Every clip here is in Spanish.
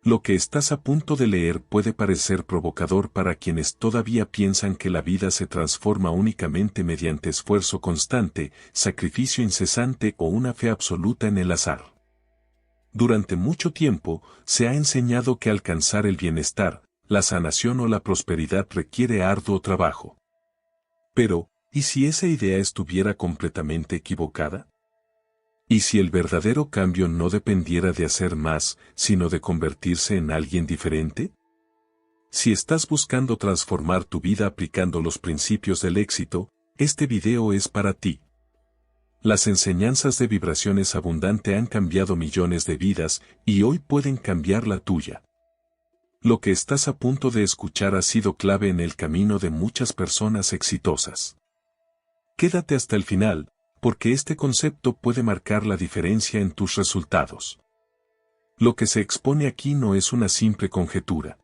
Lo que estás a punto de leer puede parecer provocador para quienes todavía piensan que la vida se transforma únicamente mediante esfuerzo constante, sacrificio incesante o una fe absoluta en el azar. Durante mucho tiempo, se ha enseñado que alcanzar el bienestar, la sanación o la prosperidad requiere arduo trabajo. Pero, ¿y si esa idea estuviera completamente equivocada? ¿Y si el verdadero cambio no dependiera de hacer más, sino de convertirse en alguien diferente? Si estás buscando transformar tu vida aplicando los principios del éxito, este video es para ti. Las enseñanzas de vibraciones abundante han cambiado millones de vidas y hoy pueden cambiar la tuya. Lo que estás a punto de escuchar ha sido clave en el camino de muchas personas exitosas. Quédate hasta el final, porque este concepto puede marcar la diferencia en tus resultados. Lo que se expone aquí no es una simple conjetura.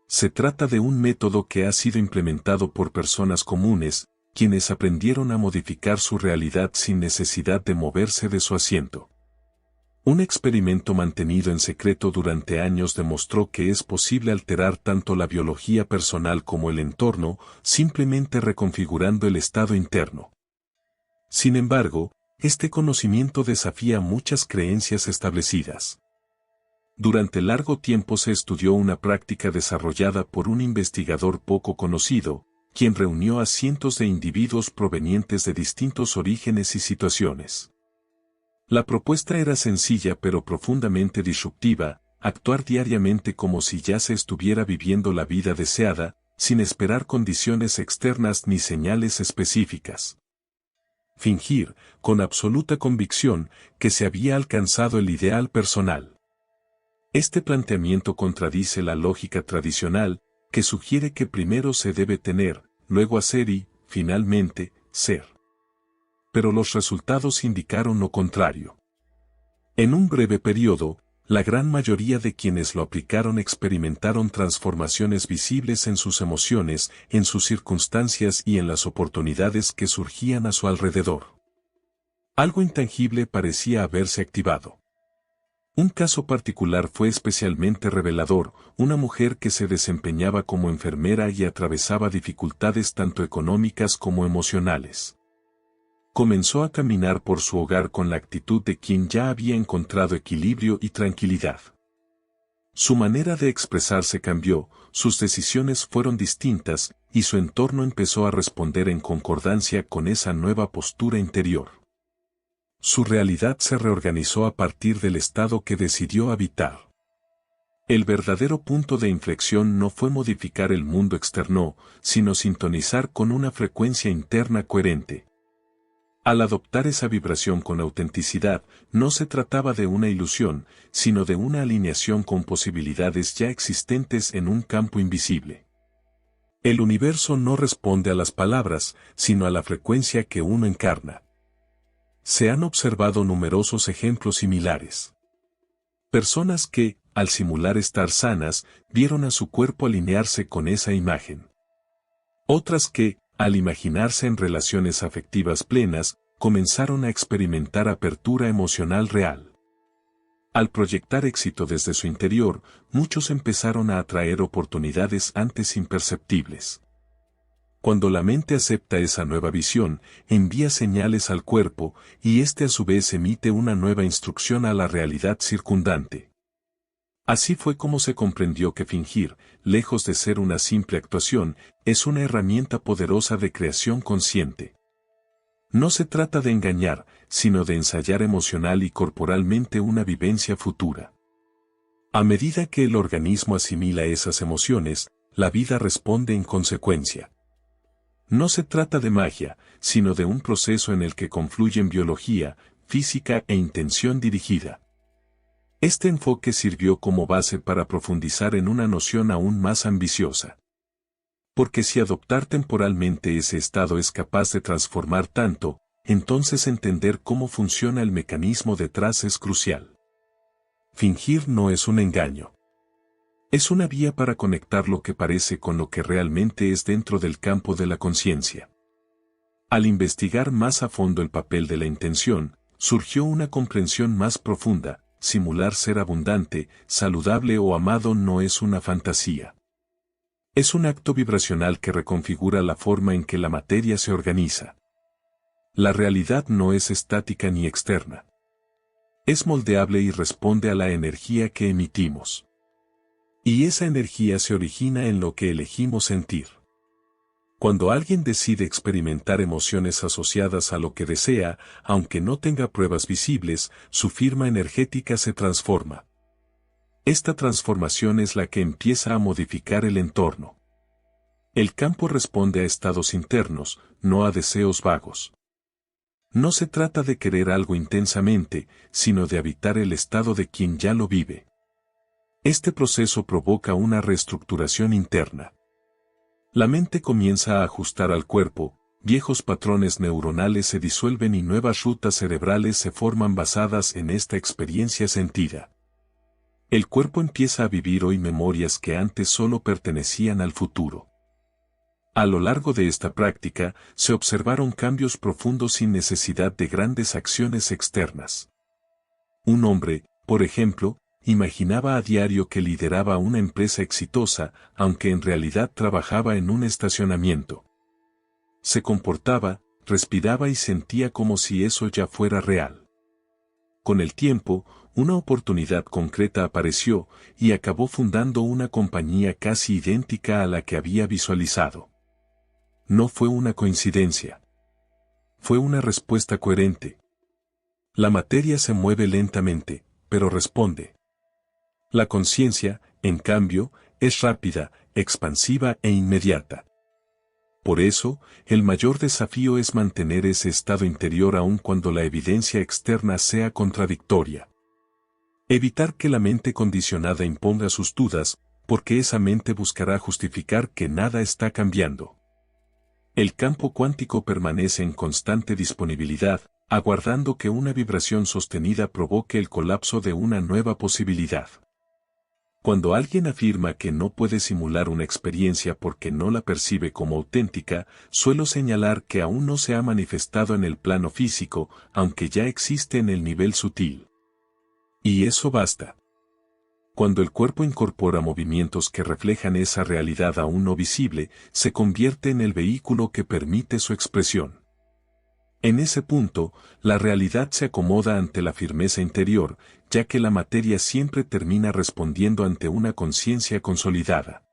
Se trata de un método que ha sido implementado por personas comunes, quienes aprendieron a modificar su realidad sin necesidad de moverse de su asiento. Un experimento mantenido en secreto durante años demostró que es posible alterar tanto la biología personal como el entorno, simplemente reconfigurando el estado interno. Sin embargo, este conocimiento desafía muchas creencias establecidas. Durante largo tiempo se estudió una práctica desarrollada por un investigador poco conocido, quien reunió a cientos de individuos provenientes de distintos orígenes y situaciones. La propuesta era sencilla pero profundamente disruptiva: actuar diariamente como si ya se estuviera viviendo la vida deseada, sin esperar condiciones externas ni señales específicas. Fingir, con absoluta convicción, que se había alcanzado el ideal personal. Este planteamiento contradice la lógica tradicional, que sugiere que primero se debe tener, luego hacer y, finalmente, ser. Pero los resultados indicaron lo contrario. En un breve periodo, la gran mayoría de quienes lo aplicaron experimentaron transformaciones visibles en sus emociones, en sus circunstancias y en las oportunidades que surgían a su alrededor. Algo intangible parecía haberse activado. Un caso particular fue especialmente revelador: una mujer que se desempeñaba como enfermera y atravesaba dificultades tanto económicas como emocionales. Comenzó a caminar por su hogar con la actitud de quien ya había encontrado equilibrio y tranquilidad. Su manera de expresarse cambió, sus decisiones fueron distintas, y su entorno empezó a responder en concordancia con esa nueva postura interior. Su realidad se reorganizó a partir del estado que decidió habitar. El verdadero punto de inflexión no fue modificar el mundo externo, sino sintonizar con una frecuencia interna coherente. Al adoptar esa vibración con autenticidad, no se trataba de una ilusión, sino de una alineación con posibilidades ya existentes en un campo invisible. El universo no responde a las palabras, sino a la frecuencia que uno encarna. Se han observado numerosos ejemplos similares. Personas que, al simular estar sanas, vieron a su cuerpo alinearse con esa imagen. Otras que, al imaginarse en relaciones afectivas plenas, comenzaron a experimentar apertura emocional real. Al proyectar éxito desde su interior, muchos empezaron a atraer oportunidades antes imperceptibles. Cuando la mente acepta esa nueva visión, envía señales al cuerpo, y éste a su vez emite una nueva instrucción a la realidad circundante. Así fue como se comprendió que fingir, lejos de ser una simple actuación, es una herramienta poderosa de creación consciente. No se trata de engañar, sino de ensayar emocional y corporalmente una vivencia futura. A medida que el organismo asimila esas emociones, la vida responde en consecuencia. No se trata de magia, sino de un proceso en el que confluyen biología, física e intención dirigida. Este enfoque sirvió como base para profundizar en una noción aún más ambiciosa. Porque si adoptar temporalmente ese estado es capaz de transformar tanto, entonces entender cómo funciona el mecanismo detrás es crucial. Fingir no es un engaño. Es una vía para conectar lo que parece con lo que realmente es dentro del campo de la conciencia. Al investigar más a fondo el papel de la intención, surgió una comprensión más profunda: simular ser abundante, saludable o amado no es una fantasía. Es un acto vibracional que reconfigura la forma en que la materia se organiza. La realidad no es estática ni externa. Es moldeable y responde a la energía que emitimos. Y esa energía se origina en lo que elegimos sentir. Cuando alguien decide experimentar emociones asociadas a lo que desea, aunque no tenga pruebas visibles, su firma energética se transforma. Esta transformación es la que empieza a modificar el entorno. El campo responde a estados internos, no a deseos vagos. No se trata de querer algo intensamente, sino de habitar el estado de quien ya lo vive. Este proceso provoca una reestructuración interna. La mente comienza a ajustar al cuerpo, viejos patrones neuronales se disuelven y nuevas rutas cerebrales se forman basadas en esta experiencia sentida. El cuerpo empieza a vivir hoy memorias que antes solo pertenecían al futuro. A lo largo de esta práctica, se observaron cambios profundos sin necesidad de grandes acciones externas. Un hombre, por ejemplo, imaginaba a diario que lideraba una empresa exitosa, aunque en realidad trabajaba en un estacionamiento. Se comportaba, respiraba y sentía como si eso ya fuera real. Con el tiempo, una oportunidad concreta apareció y acabó fundando una compañía casi idéntica a la que había visualizado. No fue una coincidencia. Fue una respuesta coherente. La materia se mueve lentamente, pero responde. La conciencia, en cambio, es rápida, expansiva e inmediata. Por eso, el mayor desafío es mantener ese estado interior aun cuando la evidencia externa sea contradictoria. Evitar que la mente condicionada imponga sus dudas, porque esa mente buscará justificar que nada está cambiando. El campo cuántico permanece en constante disponibilidad, aguardando que una vibración sostenida provoque el colapso de una nueva posibilidad. Cuando alguien afirma que no puede simular una experiencia porque no la percibe como auténtica, suelo señalar que aún no se ha manifestado en el plano físico, aunque ya existe en el nivel sutil. Y eso basta. Cuando el cuerpo incorpora movimientos que reflejan esa realidad aún no visible, se convierte en el vehículo que permite su expresión. En ese punto, la realidad se acomoda ante la firmeza interior, ya que la materia siempre termina respondiendo ante una conciencia consolidada.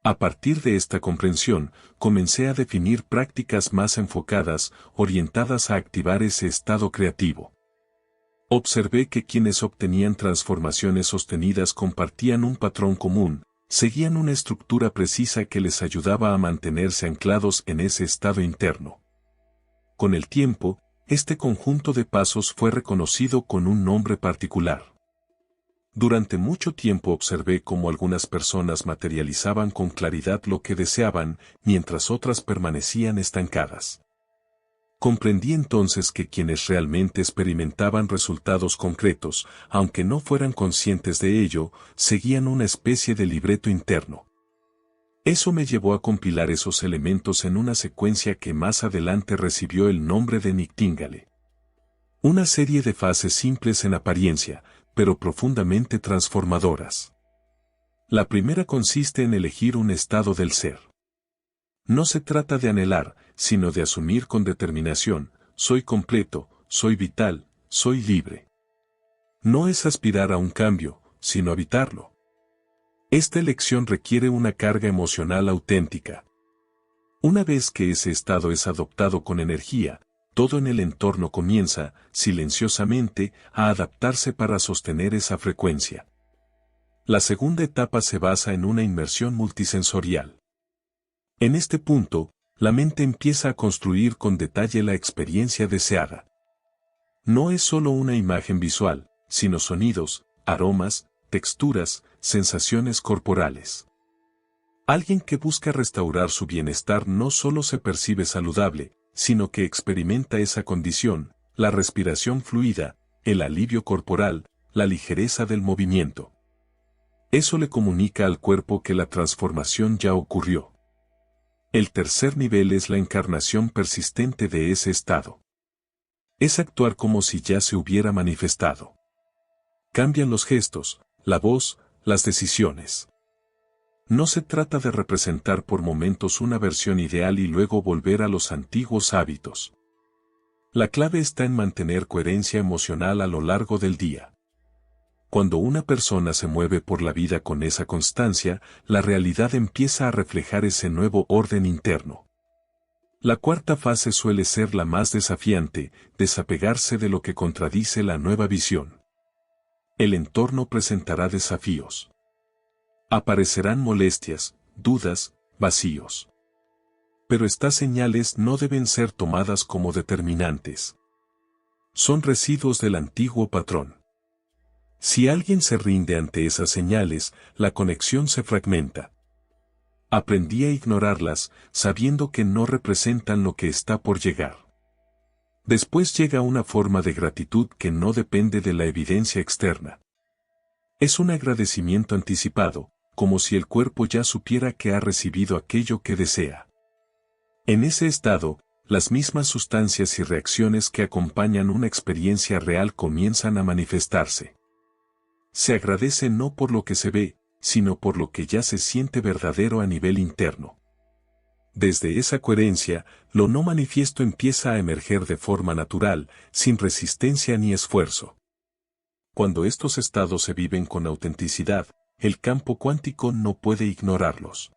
A partir de esta comprensión, comencé a definir prácticas más enfocadas, orientadas a activar ese estado creativo. Observé que quienes obtenían transformaciones sostenidas compartían un patrón común, seguían una estructura precisa que les ayudaba a mantenerse anclados en ese estado interno. Con el tiempo, este conjunto de pasos fue reconocido con un nombre particular. Durante mucho tiempo observé cómo algunas personas materializaban con claridad lo que deseaban, mientras otras permanecían estancadas. Comprendí entonces que quienes realmente experimentaban resultados concretos, aunque no fueran conscientes de ello, seguían una especie de libreto interno. Eso me llevó a compilar esos elementos en una secuencia que más adelante recibió el nombre de Nightingale. Una serie de fases simples en apariencia, pero profundamente transformadoras. La primera consiste en elegir un estado del ser. No se trata de anhelar, sino de asumir con determinación, soy completo, soy vital, soy libre. No es aspirar a un cambio, sino habitarlo. Esta elección requiere una carga emocional auténtica. Una vez que ese estado es adoptado con energía, todo en el entorno comienza, silenciosamente, a adaptarse para sostener esa frecuencia. La segunda etapa se basa en una inmersión multisensorial. En este punto, la mente empieza a construir con detalle la experiencia deseada. No es solo una imagen visual, sino sonidos, aromas, texturas, sensaciones corporales. Alguien que busca restaurar su bienestar no solo se percibe saludable, sino que experimenta esa condición, la respiración fluida, el alivio corporal, la ligereza del movimiento. Eso le comunica al cuerpo que la transformación ya ocurrió. El tercer nivel es la encarnación persistente de ese estado. Es actuar como si ya se hubiera manifestado. Cambian los gestos, la voz, las decisiones. No se trata de representar por momentos una versión ideal y luego volver a los antiguos hábitos. La clave está en mantener coherencia emocional a lo largo del día. Cuando una persona se mueve por la vida con esa constancia, la realidad empieza a reflejar ese nuevo orden interno. La cuarta fase suele ser la más desafiante, desapegarse de lo que contradice la nueva visión. El entorno presentará desafíos. Aparecerán molestias, dudas, vacíos. Pero estas señales no deben ser tomadas como determinantes. Son residuos del antiguo patrón. Si alguien se rinde ante esas señales, la conexión se fragmenta. Aprendí a ignorarlas, sabiendo que no representan lo que está por llegar. Después llega una forma de gratitud que no depende de la evidencia externa. Es un agradecimiento anticipado, como si el cuerpo ya supiera que ha recibido aquello que desea. En ese estado, las mismas sustancias y reacciones que acompañan una experiencia real comienzan a manifestarse. Se agradece no por lo que se ve, sino por lo que ya se siente verdadero a nivel interno. Desde esa coherencia, lo no manifiesto empieza a emerger de forma natural, sin resistencia ni esfuerzo. Cuando estos estados se viven con autenticidad, el campo cuántico no puede ignorarlos.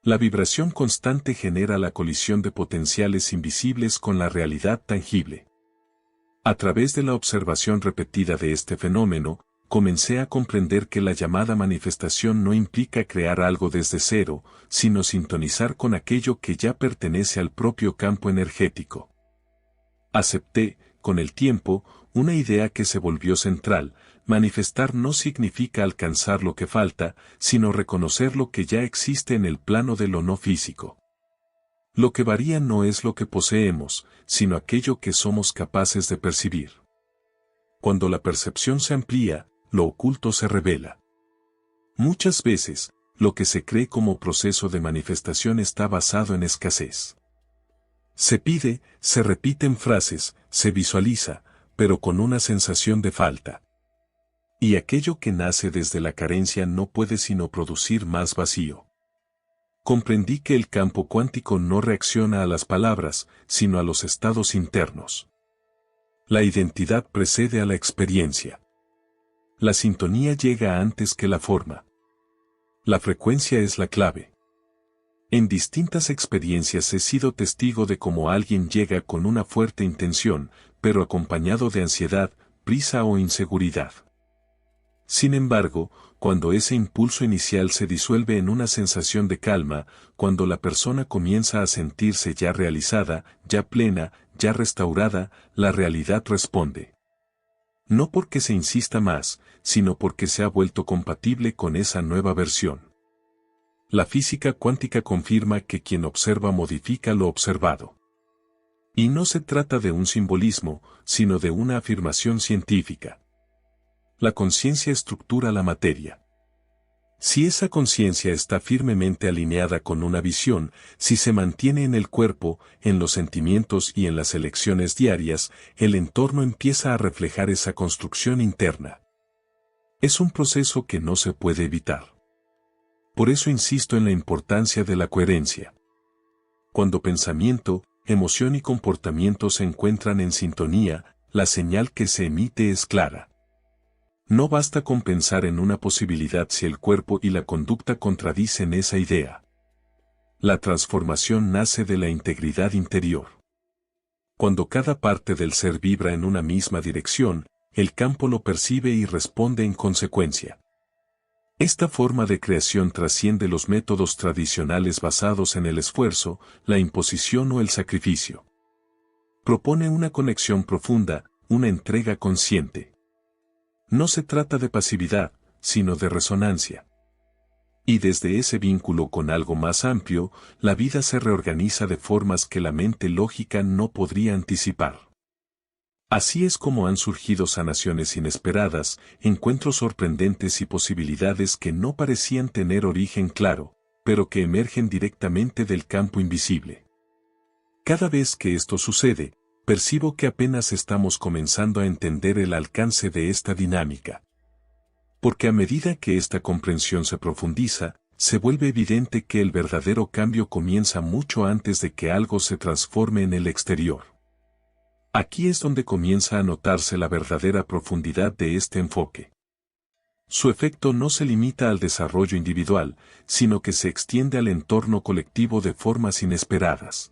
La vibración constante genera la colisión de potenciales invisibles con la realidad tangible. A través de la observación repetida de este fenómeno, comencé a comprender que la llamada manifestación no implica crear algo desde cero, sino sintonizar con aquello que ya pertenece al propio campo energético. Acepté, con el tiempo, una idea que se volvió central: manifestar no significa alcanzar lo que falta, sino reconocer lo que ya existe en el plano de lo no físico. Lo que varía no es lo que poseemos, sino aquello que somos capaces de percibir. Cuando la percepción se amplía, lo oculto se revela. Muchas veces, lo que se cree como proceso de manifestación está basado en escasez. Se pide, se repiten frases, se visualiza, pero con una sensación de falta. Y aquello que nace desde la carencia no puede sino producir más vacío. Comprendí que el campo cuántico no reacciona a las palabras, sino a los estados internos. La identidad precede a la experiencia. La sintonía llega antes que la forma. La frecuencia es la clave. En distintas experiencias he sido testigo de cómo alguien llega con una fuerte intención, pero acompañado de ansiedad, prisa o inseguridad. Sin embargo, cuando ese impulso inicial se disuelve en una sensación de calma, cuando la persona comienza a sentirse ya realizada, ya plena, ya restaurada, la realidad responde. No porque se insista más, sino porque se ha vuelto compatible con esa nueva versión. La física cuántica confirma que quien observa modifica lo observado. Y no se trata de un simbolismo, sino de una afirmación científica. La conciencia estructura la materia. Si esa conciencia está firmemente alineada con una visión, si se mantiene en el cuerpo, en los sentimientos y en las elecciones diarias, el entorno empieza a reflejar esa construcción interna. Es un proceso que no se puede evitar. Por eso insisto en la importancia de la coherencia. Cuando pensamiento, emoción y comportamiento se encuentran en sintonía, la señal que se emite es clara. No basta con pensar en una posibilidad si el cuerpo y la conducta contradicen esa idea. La transformación nace de la integridad interior. Cuando cada parte del ser vibra en una misma dirección, el campo lo percibe y responde en consecuencia. Esta forma de creación trasciende los métodos tradicionales basados en el esfuerzo, la imposición o el sacrificio. Propone una conexión profunda, una entrega consciente. No se trata de pasividad, sino de resonancia. Y desde ese vínculo con algo más amplio, la vida se reorganiza de formas que la mente lógica no podría anticipar. Así es como han surgido sanaciones inesperadas, encuentros sorprendentes y posibilidades que no parecían tener origen claro, pero que emergen directamente del campo invisible. Cada vez que esto sucede, percibo que apenas estamos comenzando a entender el alcance de esta dinámica. Porque a medida que esta comprensión se profundiza, se vuelve evidente que el verdadero cambio comienza mucho antes de que algo se transforme en el exterior. Aquí es donde comienza a notarse la verdadera profundidad de este enfoque. Su efecto no se limita al desarrollo individual, sino que se extiende al entorno colectivo de formas inesperadas.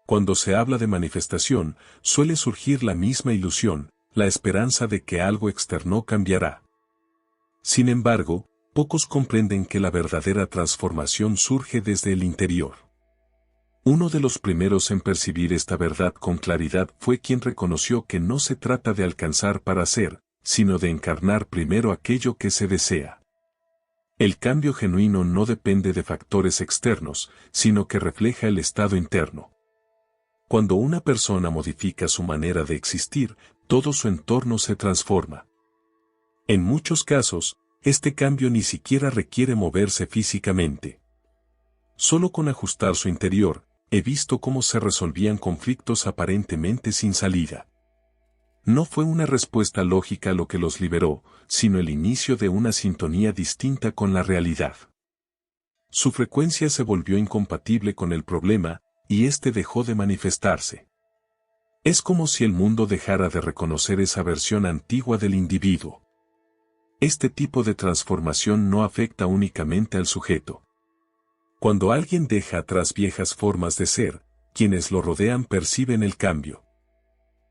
Cuando se habla de manifestación, suele surgir la misma ilusión, la esperanza de que algo externo cambiará. Sin embargo, pocos comprenden que la verdadera transformación surge desde el interior. Uno de los primeros en percibir esta verdad con claridad fue quien reconoció que no se trata de alcanzar para ser, sino de encarnar primero aquello que se desea. El cambio genuino no depende de factores externos, sino que refleja el estado interno. Cuando una persona modifica su manera de existir, todo su entorno se transforma. En muchos casos, este cambio ni siquiera requiere moverse físicamente. Solo con ajustar su interior, he visto cómo se resolvían conflictos aparentemente sin salida. No fue una respuesta lógica lo que los liberó, sino el inicio de una sintonía distinta con la realidad. Su frecuencia se volvió incompatible con el problema, y éste dejó de manifestarse. Es como si el mundo dejara de reconocer esa versión antigua del individuo. Este tipo de transformación no afecta únicamente al sujeto. Cuando alguien deja atrás viejas formas de ser, quienes lo rodean perciben el cambio.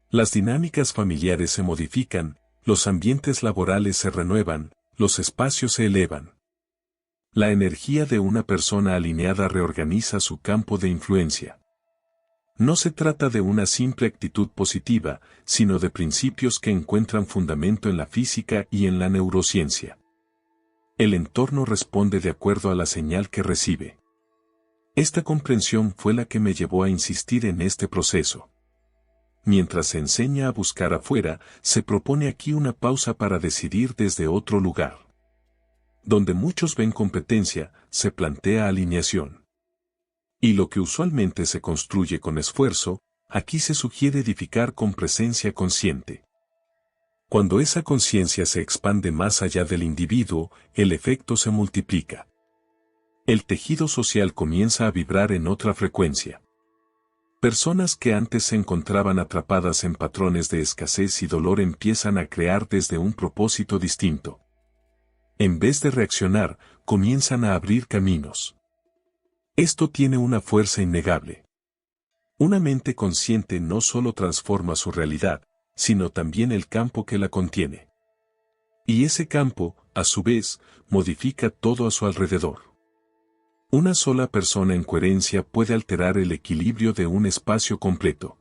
Las dinámicas familiares se modifican, los ambientes laborales se renuevan, los espacios se elevan. La energía de una persona alineada reorganiza su campo de influencia. No se trata de una simple actitud positiva, sino de principios que encuentran fundamento en la física y en la neurociencia. El entorno responde de acuerdo a la señal que recibe. Esta comprensión fue la que me llevó a insistir en este proceso. Mientras se enseña a buscar afuera, se propone aquí una pausa para decidir desde otro lugar. Donde muchos ven competencia, se plantea alineación. Y lo que usualmente se construye con esfuerzo, aquí se sugiere edificar con presencia consciente. Cuando esa conciencia se expande más allá del individuo, el efecto se multiplica. El tejido social comienza a vibrar en otra frecuencia. Personas que antes se encontraban atrapadas en patrones de escasez y dolor empiezan a crear desde un propósito distinto. En vez de reaccionar, comienzan a abrir caminos. Esto tiene una fuerza innegable. Una mente consciente no solo transforma su realidad, sino también el campo que la contiene. Y ese campo, a su vez, modifica todo a su alrededor. Una sola persona en coherencia puede alterar el equilibrio de un espacio completo.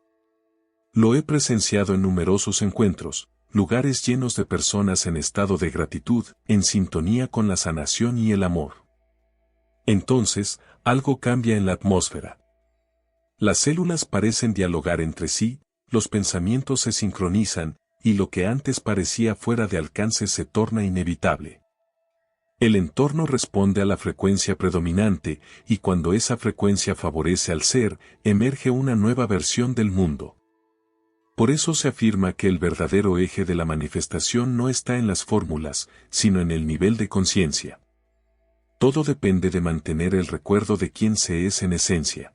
Lo he presenciado en numerosos encuentros, lugares llenos de personas en estado de gratitud, en sintonía con la sanación y el amor. Entonces, algo cambia en la atmósfera. Las células parecen dialogar entre sí, los pensamientos se sincronizan, y lo que antes parecía fuera de alcance se torna inevitable. El entorno responde a la frecuencia predominante, y cuando esa frecuencia favorece al ser, emerge una nueva versión del mundo. Por eso se afirma que el verdadero eje de la manifestación no está en las fórmulas, sino en el nivel de conciencia. Todo depende de mantener el recuerdo de quién se es en esencia.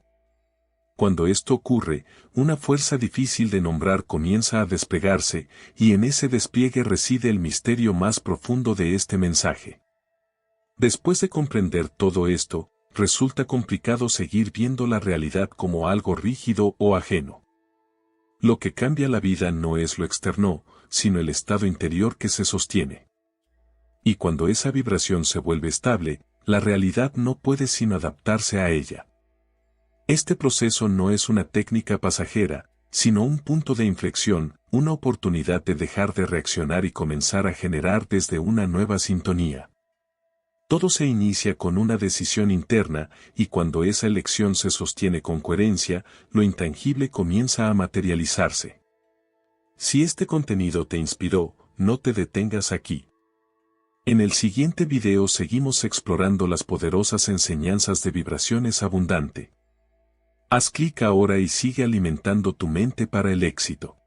Cuando esto ocurre, una fuerza difícil de nombrar comienza a desplegarse, y en ese despliegue reside el misterio más profundo de este mensaje. Después de comprender todo esto, resulta complicado seguir viendo la realidad como algo rígido o ajeno. Lo que cambia la vida no es lo externo, sino el estado interior que se sostiene. Y cuando esa vibración se vuelve estable, la realidad no puede sino adaptarse a ella. Este proceso no es una técnica pasajera, sino un punto de inflexión, una oportunidad de dejar de reaccionar y comenzar a generar desde una nueva sintonía. Todo se inicia con una decisión interna, y cuando esa elección se sostiene con coherencia, lo intangible comienza a materializarse. Si este contenido te inspiró, no te detengas aquí. En el siguiente video seguimos explorando las poderosas enseñanzas de vibraciones abundante. Haz clic ahora y sigue alimentando tu mente para el éxito.